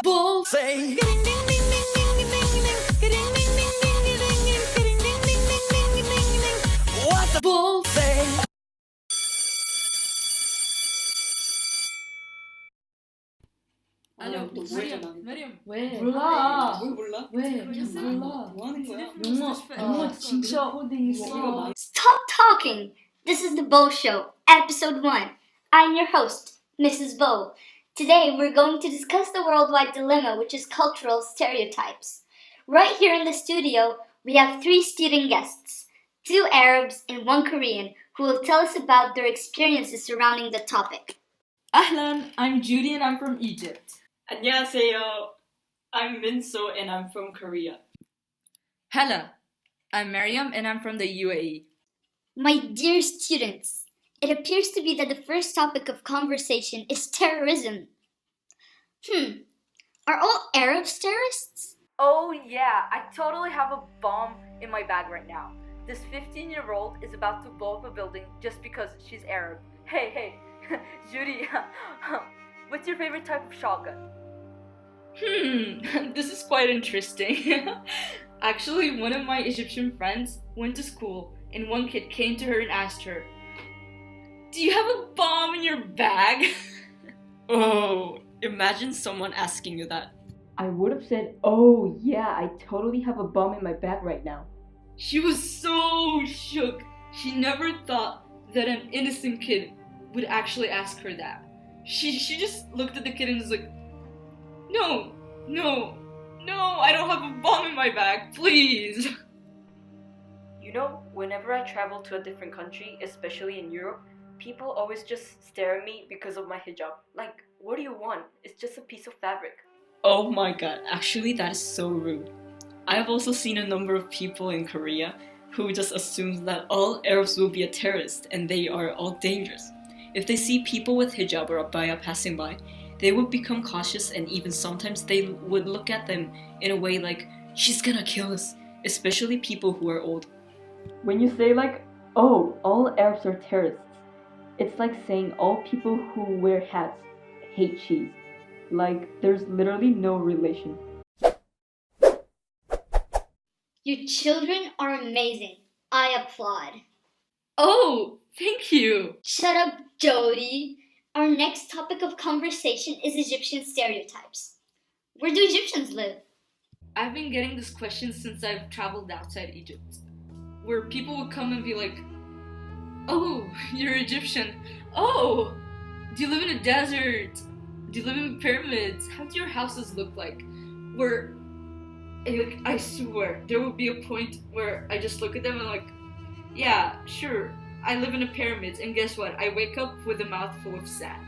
Bull say. What the bull say? 아니요, 메리엄. 왜? 몰라. 뭘 몰라? 왜? 모르겠어. 몰라. 뭐 하는 거야? 영어 진짜 이거 Stop talking! This is the Bo Show, Episode 1. I'm your host, Mrs. Bo. Today we're going to discuss the worldwide dilemma, which is cultural stereotypes. Right here in the studio, we have 3 student guests, 2 Arabs and 1 Korean, who will tell us about their experiences surrounding the topic. Ahlan, I'm Judy and I'm from Egypt. 안녕하세요. I'm Minso and I'm from Korea. Hello, I'm Mariam and I'm from the UAE. My dear students, it appears to be that the first topic of conversation is terrorism. Are all Arabs terrorists? Oh yeah, I totally have a bomb in my bag right now. This 15-year-old is about to blow up a building just because she's Arab. Hey, Judy, what's your favorite type of shotgun? This is quite interesting. Actually, one of my Egyptian friends went to school and one kid came to her and asked her, "Do you have a bomb in your bag?" Oh, imagine someone asking you that. I would have said, "Oh yeah, I totally have a bomb in my bag right now." She was so shook. She never thought that an innocent kid would actually ask her that. She just looked at the kid and was like, No, I don't have a bomb in my bag, please. You know, whenever I travel to a different country, especially in Europe, people always just stare at me because of my hijab. Like, what do you want? It's just a piece of fabric. Oh my god, actually that is so rude. I have also seen a number of people in Korea who just assume that all Arabs will be a terrorist and they are all dangerous. If they see people with hijab or abaya passing by, they would become cautious and even sometimes they would look at them in a way like, she's gonna kill us, especially people who are old. When you say like, "Oh, all Arabs are terrorists," it's like saying all people who wear hats hate cheese. Like, there's literally no relation. You children are amazing. I applaud. Oh, thank you. Shut up, Jody. Our next topic of conversation is Egyptian stereotypes. Where do Egyptians live? I've been getting this question since I've traveled outside Egypt, where people would come and be like, "Oh, you're Egyptian. Oh, do you live in a desert? Do you live in pyramids? How do your houses look like?" Where, like, I swear, there would be a point where I just look at them and like, "Yeah, sure, I live in a pyramid," and guess what? I wake up with a mouth full of sand.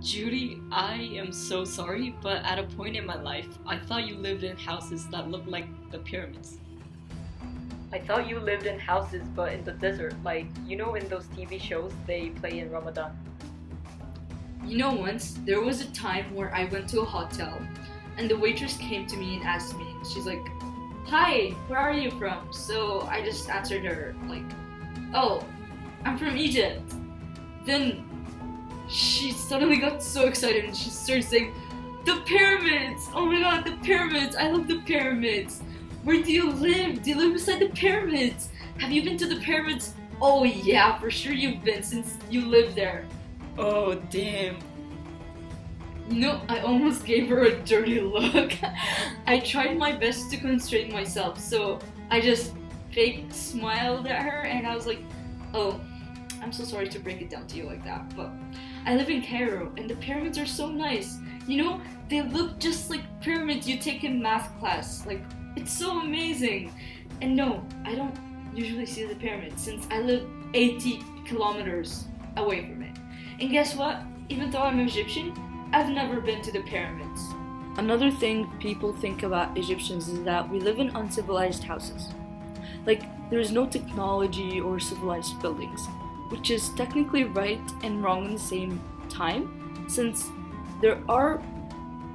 Judy, I am so sorry, but at a point in my life, I thought you lived in houses that looked like the pyramids. I thought you lived in houses but in the desert, like, you know, in those TV shows they play in Ramadan. You know, once there was a time where I went to a hotel and the waitress came to me and asked me, she's like, "Hi, where are you from?" So I just answered her like, "Oh, I'm from Egypt." Then she suddenly got so excited and she started saying, "The pyramids! Oh my god, the pyramids! I love the pyramids! Where do you live? Do you live beside the pyramids? Have you been to the pyramids?" "Oh yeah, for sure you've been since you live there." Oh damn. You know, I almost gave her a dirty look. I tried my best to constrain myself, so I just fake smiled at her and I was like, "Oh, I'm so sorry to break it down to you like that, but I live in Cairo and the pyramids are so nice. You know, they look just like pyramids you take in math class. Like, it's so amazing. And no, I don't usually see the pyramids since I live 80 kilometers away from it. And guess what? Even though I'm Egyptian, I've never been to the pyramids." Another thing people think about Egyptians is that we live in uncivilized houses. Like, there is no technology or civilized buildings, which is technically right and wrong in the same time, since there are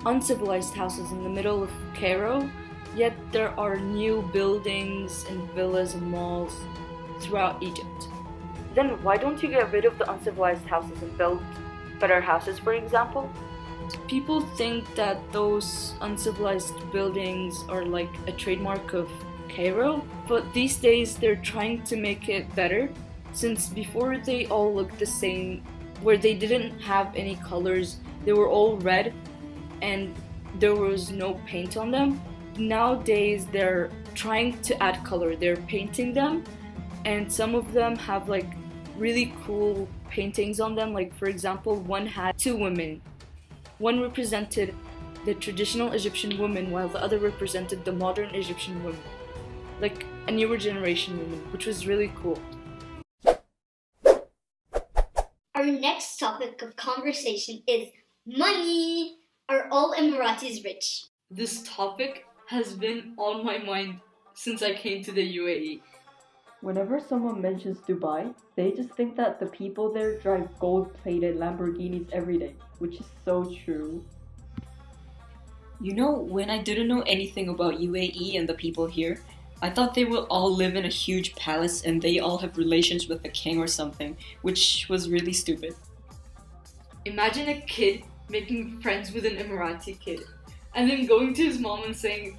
uncivilized houses in the middle of Cairo, yet there are new buildings and villas and malls throughout Egypt. Then why don't you get rid of the uncivilized houses and build better houses, for example? People think that those uncivilized buildings are like a trademark of Cairo, but these days they're trying to make it better, since before they all looked the same, where they didn't have any colors, they were all red and there was no paint on them. Nowadays they're trying to add color, they're painting them, and some of them have like really cool paintings on them. Like for example, one had two women. One represented the traditional Egyptian woman while the other represented the modern Egyptian woman, like a newer generation woman, which was really cool. Our next topic of conversation is money. Are all Emiratis rich? This topic has been on my mind since I came to the UAE. Whenever someone mentions Dubai, they just think that the people there drive gold-plated Lamborghinis every day, which is so true. You know, when I didn't know anything about UAE and the people here, I thought they would all live in a huge palace and they all have relations with the king or something, which was really stupid. Imagine a kid making friends with an Emirati kid and then going to his mom and saying,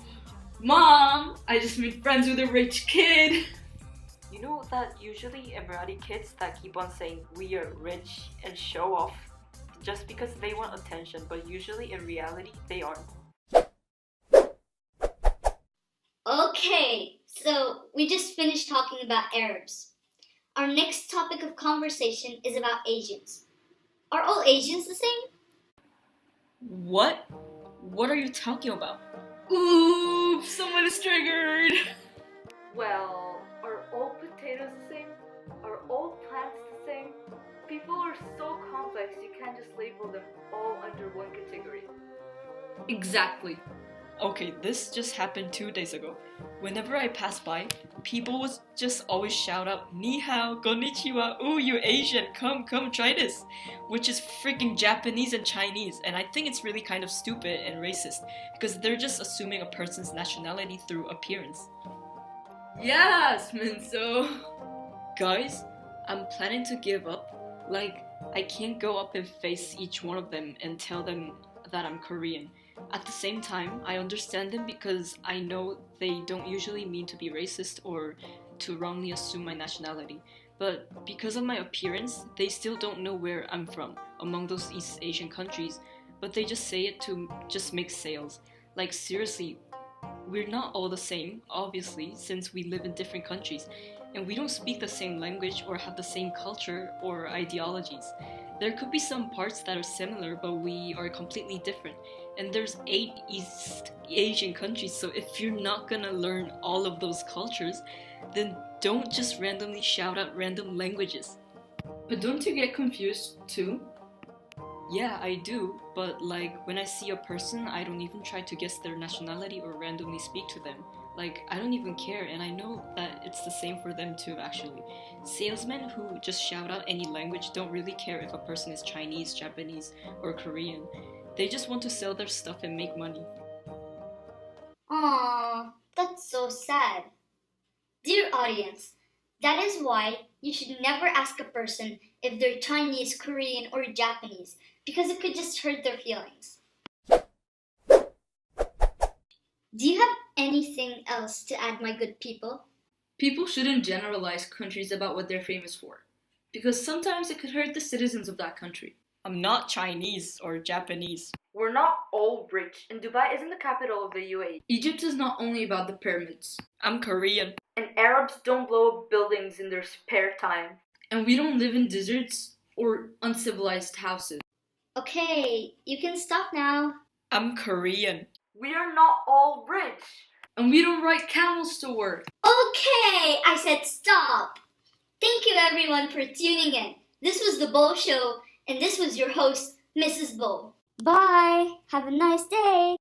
"Mom, I just made friends with a rich kid." You know that usually Emirati kids that keep on saying we are rich and show off just because they want attention, but usually in reality they aren't. Okay, so we just finished talking about Arabs. Our next topic of conversation is about Asians. Are all Asians the same? What? What are you talking about? Ooh, someone is triggered. Well, are all potatoes the same? Are all plants the same? People are so complex you can't just label them all under one category. Exactly. Okay, this just happened 2 days ago. Whenever I pass by, people would just always shout out, "Ni hao, konnichiwa, ooh, you Asian, come, try this," which is freaking Japanese and Chinese, and I think it's really kind of stupid and racist, because they're just assuming a person's nationality through appearance. Yes, Minso. Guys, I'm planning to give up. Like, I can't go up and face each one of them and tell them that I'm Korean. At the same time, I understand them because I know they don't usually mean to be racist or to wrongly assume my nationality. But because of my appearance, they still don't know where I'm from among those East Asian countries, but they just say it to just make sales. Like seriously, we're not all the same, obviously, since we live in different countries, and we don't speak the same language or have the same culture or ideologies. There could be some parts that are similar, but we are completely different. And there's 8 East Asian countries, so if you're not gonna learn all of those cultures, then don't just randomly shout out random languages. But don't you get confused too? Yeah, I do, but like when I see a person, I don't even try to guess their nationality or randomly speak to them. Like, I don't even care, and I know that it's the same for them too, actually. Salesmen who just shout out any language don't really care if a person is Chinese, Japanese, or Korean. They just want to sell their stuff and make money. Aww, that's so sad. Dear audience, that is why you should never ask a person if they're Chinese, Korean, or Japanese, because it could just hurt their feelings. Do you have anything else to add, my good people? People shouldn't generalize countries about what they're famous for, because sometimes it could hurt the citizens of that country. I'm not Chinese or Japanese. We're not all rich, and Dubai isn't the capital of the UAE. Egypt is not only about the pyramids, I'm Korean. And Arabs don't blow up buildings in their spare time. and we don't live in deserts or uncivilized houses. Okay, you can stop now. I'm Korean. We are not all rich. And we don't ride camels to work. Okay, I said stop. Thank you everyone for tuning in. This was the Bowl Show, and this was your host, Mrs. Bowl. Bye. Have a nice day.